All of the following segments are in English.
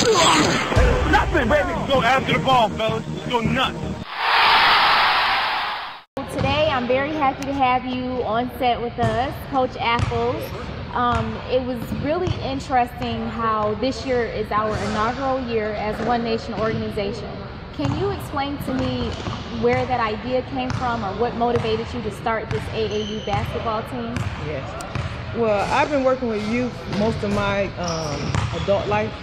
Nothing, baby. Let's go after the ball, fellas. Let's go nuts. Today, I'm very happy to have you on set with us, Coach Apples. It was really interesting how this year is our inaugural year as One Nation organization. Can you explain to me where that idea came from or what motivated you to start this AAU basketball team? Yes. Well, I've been working with youth most of my adult life.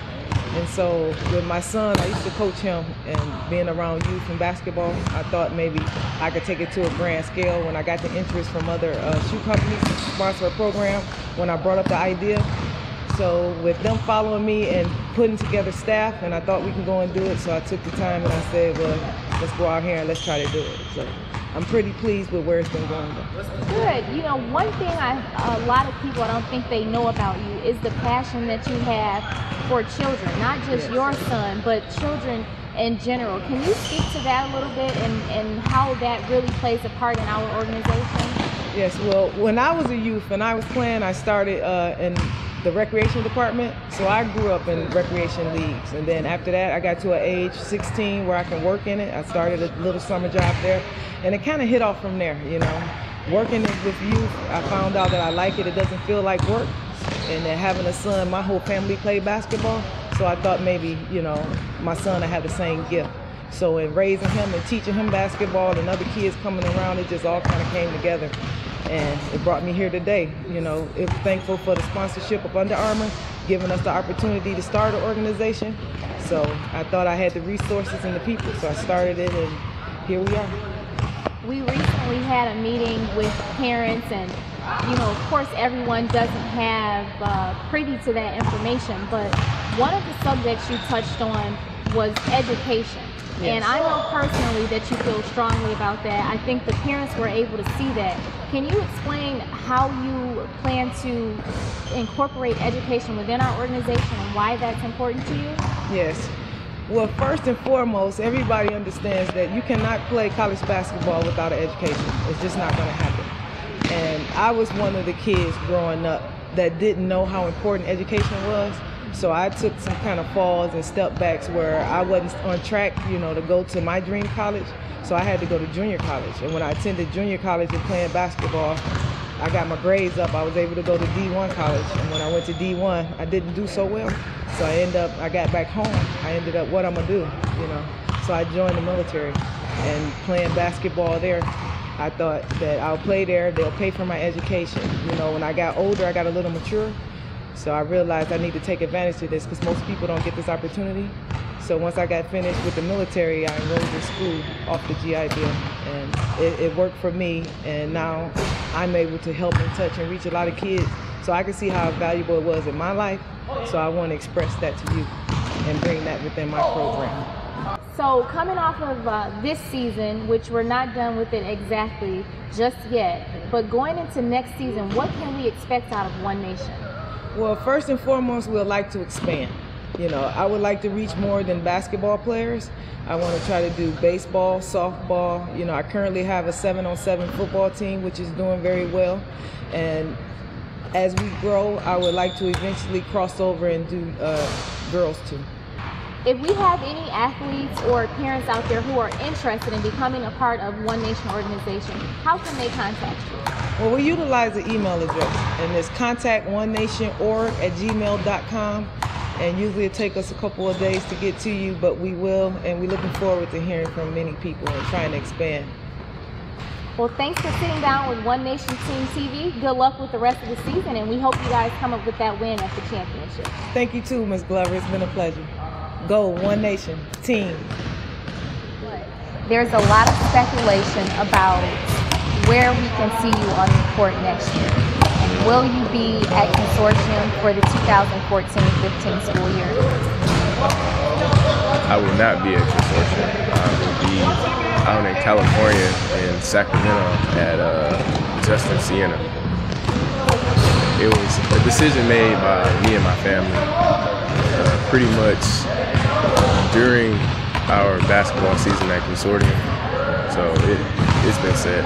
And so with my son, I used to coach him, and being around youth and basketball, I thought maybe I could take it to a grand scale. When I got the interest from other shoe companies to sponsor a program, when I brought up the idea. So with them following me and putting together staff, and I thought we can go and do it, so I took the time and I said, well, let's go out here and let's try to do it. So I'm pretty pleased with where it's been going. Good. You know, one thing a lot of people, I don't think they know about you is the passion that you have for children, not just your son, but children in general. Can you speak to that a little bit and how that really plays a part in our organization? Yes, well, when I was a youth and I was playing, I started in the recreation department. So I grew up in recreation leagues. And then after that, I got to an age 16 where I can work in it. I started a little summer job there. And it kind of hit off from there, you know. Working with youth, I found out that I like it. It doesn't feel like work. And then having a son, my whole family played basketball. So I thought maybe, you know, my son would have the same gift. So in raising him and teaching him basketball and other kids coming around, it just all kind of came together. And it brought me here today. You know, I'm thankful for the sponsorship of Under Armour, giving us the opportunity to start an organization. So I thought I had the resources and the people, so I started it, and here we are. We recently had a meeting with parents, and you know, of course, everyone doesn't have privy to that information, but one of the subjects you touched on was education. Yes. And I know personally that you feel strongly about that. I think the parents were able to see that. Can you explain how you plan to incorporate education within our organization and why that's important to you? Yes. Well, first and foremost, everybody understands that you cannot play college basketball without an education. It's just not going to happen. And I was one of the kids growing up that didn't know how important education was. So I took some kind of falls and step backs where I wasn't on track, you know, to go to my dream college. So I had to go to junior college. And when I attended junior college and playing basketball, I got my grades up. I was able to go to D1 college. And when I went to D1, I didn't do so well. So I got back home. I ended up, what I'm gonna do, you know. So I joined the military, and playing basketball there, I thought that I'll play there, they'll pay for my education. You know, when I got older, I got a little mature. So I realized I need to take advantage of this because most people don't get this opportunity. So once I got finished with the military, I enrolled in school off the GI Bill, and it worked for me. And now I'm able to help and touch and reach a lot of kids. So I can see how valuable it was in my life. So I want to express that to you and bring that within my program. So coming off of this season, which we're not done with it exactly just yet, but going into next season, what can we expect out of One Nation? Well, first and foremost, we'd like to expand. You know, I would like to reach more than basketball players. I want to try to do baseball, softball. You know, I currently have a 7-on-7 football team, which is doing very well. And as we grow, I would like to eventually cross over and do girls too. If we have any athletes or parents out there who are interested in becoming a part of One Nation organization, how can they contact you? Well, we utilize the email address, and it's contactonenationorg@gmail.com. And usually it takes us a couple of days to get to you, but we will, and we're looking forward to hearing from many people and trying to expand. Well, thanks for sitting down with One Nation Team TV. Good luck with the rest of the season, and we hope you guys come up with that win at the championship. Thank you too, Ms. Glover. It's been a pleasure. Go One Nation Team. There's a lot of speculation about where we can see you on the court next year. Will you be at Consortium for the 2014-15 school year? I will not be at Consortium. I will be out in California in Sacramento at Justin Siena. It was a decision made by me and my family pretty much during our basketball season at Consortium. So it's been set.